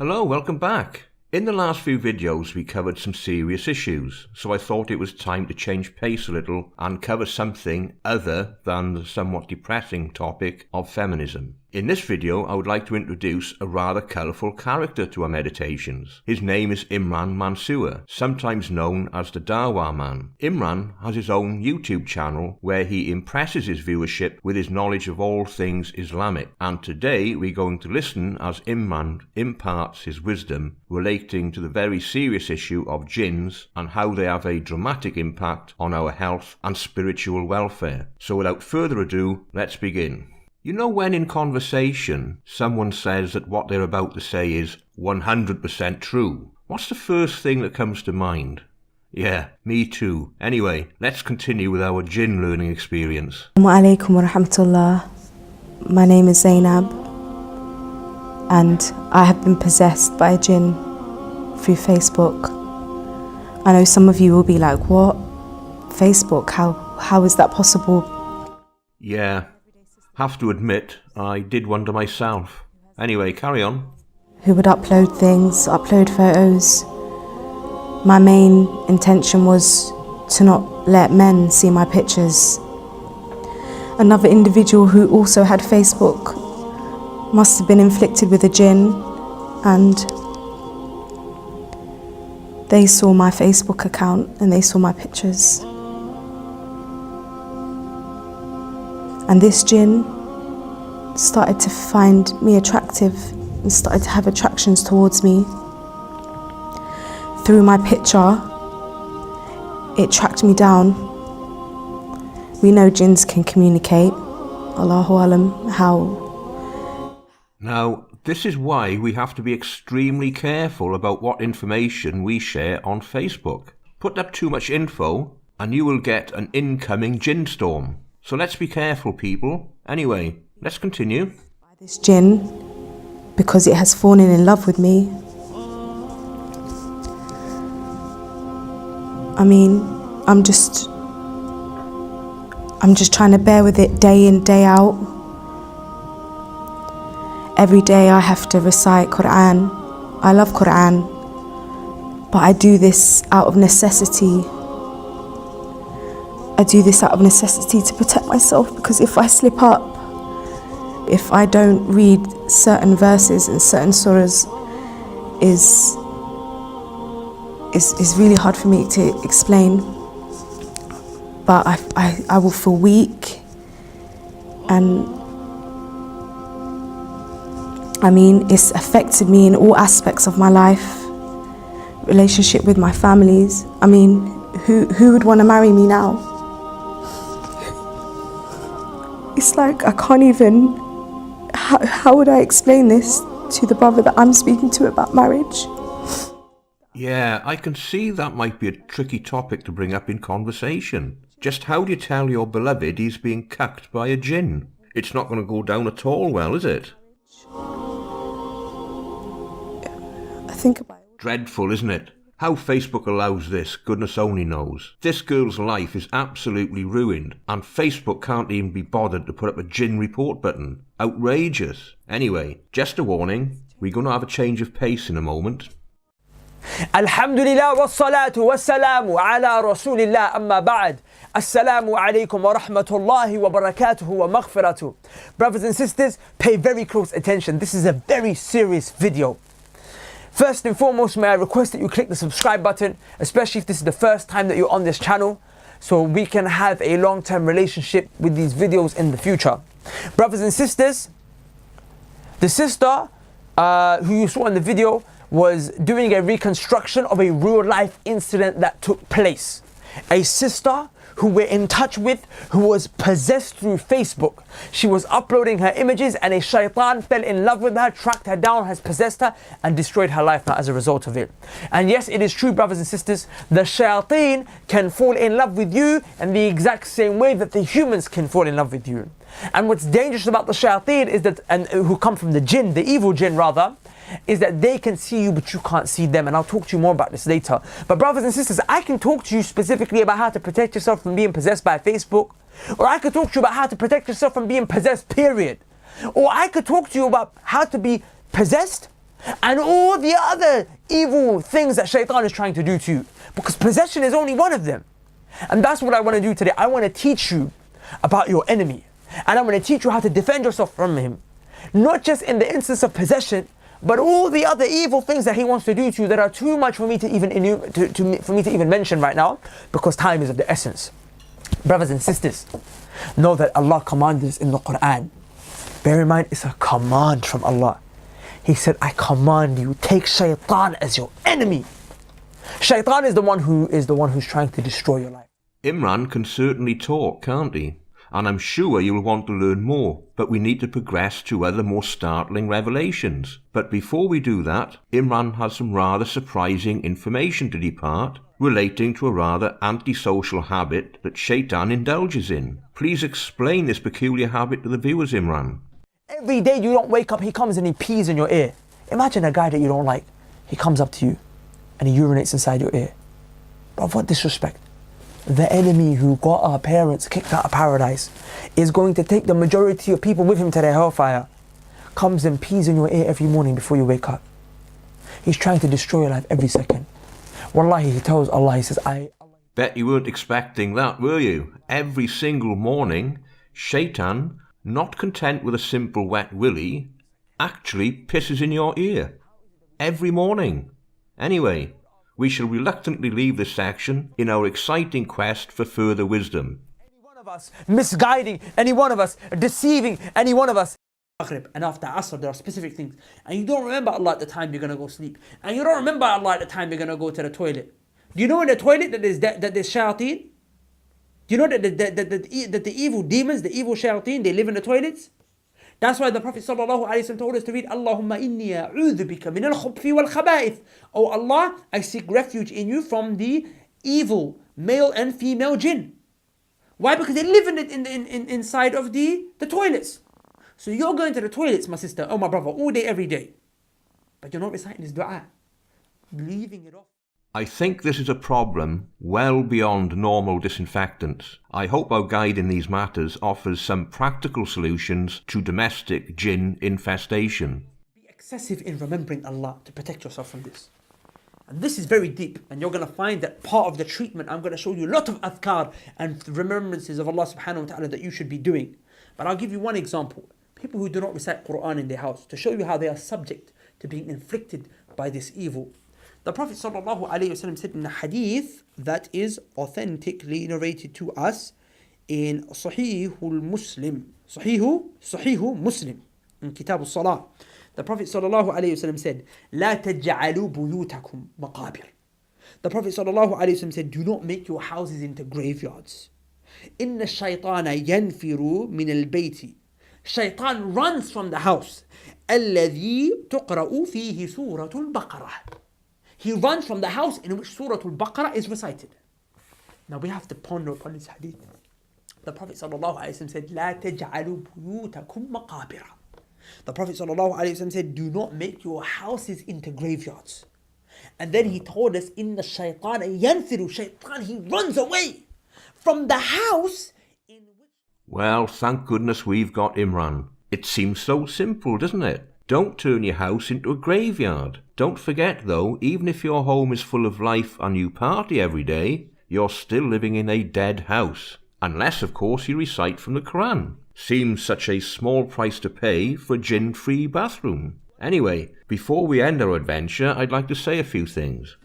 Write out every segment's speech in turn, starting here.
Hello, welcome back. In the last few videos we covered some serious issues, so I thought it was time to change pace a little and cover something other than the somewhat depressing topic of feminism. In this video I would like to introduce a rather colourful character to our meditations. His name is Imran Mansur, sometimes known as the Dawah Man. Imran has his own YouTube channel where he impresses his viewership with his knowledge of all things Islamic, and today we're going to listen as Imran imparts his wisdom relating to the very serious issue of jinns and how they have a dramatic impact on our health and spiritual welfare. So without further ado, let's begin. You know when in conversation someone says that what they're about to say is 100% true? What's the first thing that comes to mind? Yeah, me too. Anyway, let's continue with our jinn learning experience. Assalamu alaikum wa rahmatullah. My name is Zainab and I have been possessed by a jinn through Facebook. I know some of you will be like, what? Facebook? How is that possible? Yeah. Have to admit, I did wonder myself. Anyway, carry on. Who would upload things, upload photos. My main intention was to not let men see my pictures. Another individual who also had Facebook must have been inflicted with a jinn, and they saw my Facebook account and they saw my pictures. And this jinn started to find me attractive and started to have attractions towards me. Through my picture, it tracked me down. We know jinns can communicate. Allahu alam how. Now, this is why we have to be extremely careful about what information we share on Facebook. Put up too much info and you will get an incoming jinn storm. So let's be careful, people. Anyway, let's continue. This jinn, because it has fallen in love with me. I mean, I'm just trying to bear with it day in, day out. Every day I have to recite Quran. I love Quran, but I do this out of necessity. I do this out of necessity to protect myself, because if I slip up, if I don't read certain verses and certain surahs, is really hard for me to explain. But I will feel weak, and I mean, it's affected me in all aspects of my life, relationship with my families. I mean, who would want to marry me now? It's like I can't even, how would I explain this to the brother that I'm speaking to about marriage? Yeah, I can see that might be a tricky topic to bring up in conversation. Just how do you tell your beloved he's being cucked by a jinn? It's not going to go down at all well, is it? I think about it. Dreadful, isn't it? How Facebook allows this, goodness only knows. This girl's life is absolutely ruined, and Facebook can't even be bothered to put up a jinn report button. Outrageous. Anyway, just a warning, we're going to have a change of pace in a moment. Alhamdulillah wa salatu wa salamu ala rasulillah amma ba'd. Assalamu alaikum wa rahmatullahi wa barakatuhu wa maghfiratuh. Brothers and sisters, pay very close attention. This is a very serious video. First and foremost, may I request that you click the subscribe button, especially if this is the first time that you're on this channel, so we can have a long-term relationship with these videos in the future. Brothers and sisters, the sister who you saw in the video was doing a reconstruction of a real-life incident that took place. A sister who we're in touch with, who was possessed through Facebook. She was uploading her images and a shaitan fell in love with her, tracked her down, has possessed her and destroyed her life now as a result of it. And yes, it is true, brothers and sisters, the shayateen can fall in love with you in the exact same way that the humans can fall in love with you. And what's dangerous about the shayateen is that, and who come from the jinn, the evil jinn rather, is that they can see you but you can't see them, and I'll talk to you more about this later. But brothers and sisters, I can talk to you specifically about how to protect yourself from being possessed by Facebook, or I could talk to you about how to protect yourself from being possessed, period. Or I could talk to you about how to be possessed and all the other evil things that Shaitan is trying to do to you. Because possession is only one of them. And that's what I want to do today. I want to teach you about your enemy. And I'm going to teach you how to defend yourself from him. Not just in the instance of possession, but all the other evil things that he wants to do to you that are too much for me to even mention right now, because time is of the essence. Brothers and sisters, know that Allah commanded us in the Quran. Bear in mind, it's a command from Allah. He said, I command you, take Shaitan as your enemy. Shaitan is the one who's trying to destroy your life. Imran can certainly talk, can't he? And I'm sure you'll want to learn more, but we need to progress to other more startling revelations. But before we do that, Imran has some rather surprising information to depart, relating to a rather antisocial habit that Shaitan indulges in. Please explain this peculiar habit to the viewers, Imran. Every day you don't wake up, he comes and he pees in your ear. Imagine a guy that you don't like. He comes up to you and he urinates inside your ear. But what disrespect. The enemy who got our parents kicked out of paradise is going to take the majority of people with him to their hellfire. Comes and pees in your ear every morning before you wake up. He's trying to destroy your life every second. Wallahi, he tells Allah, he says, Bet you weren't expecting that, were you? Every single morning, Shaitan, not content with a simple wet willy, actually pisses in your ear. Every morning. Anyway, we shall reluctantly leave this section in our exciting quest for further wisdom. Any one of us misguiding, any one of us deceiving, any one of us. And after Asr, there are specific things. And you don't remember Allah at the time you're going to go sleep. And you don't remember Allah at the time you're going to go to the toilet. Do you know in the toilet that there's shayateen? Do you know that the evil demons, the evil shayateen, they live in the toilets? That's why the Prophet ﷺ told us to read, Allahumma inni a'udhu bika min al-khubthi wal-khaba'ith. Oh Allah, I seek refuge in you from the evil male and female jinn. Why? Because they live inside of the toilets. So you're going to the toilets, my sister, oh my brother, all day, every day. But you're not reciting this dua. Leaving it off. I think this is a problem well beyond normal disinfectants. I hope our guide in these matters offers some practical solutions to domestic jinn infestation. Be excessive in remembering Allah to protect yourself from this. And this is very deep, and you're going to find that part of the treatment, I'm going to show you a lot of adhkar and remembrances of Allah subhanahu wa ta'ala that you should be doing. But I'll give you one example. People who do not recite Quran in their house, to show you how they are subject to being inflicted by this evil. The Prophet ﷺ said in a hadith that is authentically narrated to us in Sahihul Muslim, Sahihu Muslim, in Kitab al-Salah. The Prophet ﷺ said, لا تجعلوا بيوتكم مقابر. The Prophet ﷺ said, do not make your houses into graveyards. إن الشيطان ينفر من البيت. Shaitan runs from the house. الذي تقرأ فيه سورة البقرة. He runs from the house in which Surah Al-Baqarah is recited. Now we have to ponder upon this hadith. The Prophet ﷺ said, لا تجعلوا بيوتكم مقابر. The Prophet ﷺ said, do not make your houses into graveyards. And then he told us, إن الشيطان ينفر. Shaitan, he runs away from the house in which... Well, thank goodness we've got Imran. It seems so simple, doesn't it? Don't turn your house into a graveyard. Don't forget though, even if your home is full of life and you party every day, you're still living in a dead house. Unless of course you recite from the Quran. Seems such a small price to pay for a jinn-free bathroom. Anyway, before we end our adventure, I'd like to say a few things.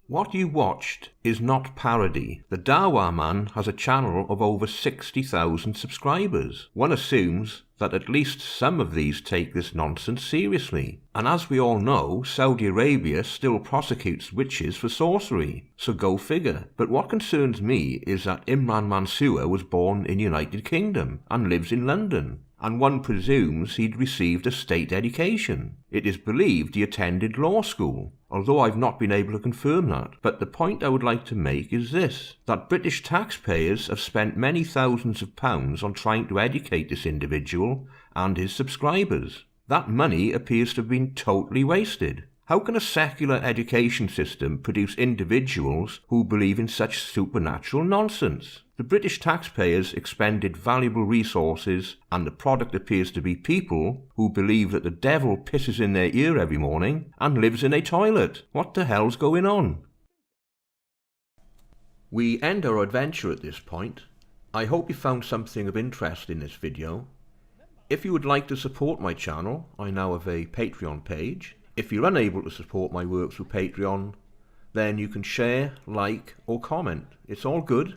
What you watched is not parody. The Dawah Man has a channel of over 60,000 subscribers. One assumes that at least some of these take this nonsense seriously. And as we all know, Saudi Arabia still prosecutes witches for sorcery. So go figure. But what concerns me is that Imran Mansur was born in United Kingdom and lives in London. And one presumes he'd received a state education. It is believed he attended law school, although I've not been able to confirm that. But the point I would like to make is this, that British taxpayers have spent many thousands of pounds on trying to educate this individual and his subscribers. That money appears to have been totally wasted. How can a secular education system produce individuals who believe in such supernatural nonsense? The British taxpayers expended valuable resources, and the product appears to be people who believe that the devil pisses in their ear every morning and lives in a toilet. What the hell's going on? We end our adventure at this point. I hope you found something of interest in this video. If you would like to support my channel, I now have a Patreon page. If you're unable to support my work through Patreon, then you can share, like, or comment. It's all good.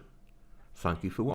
Thank you for watching.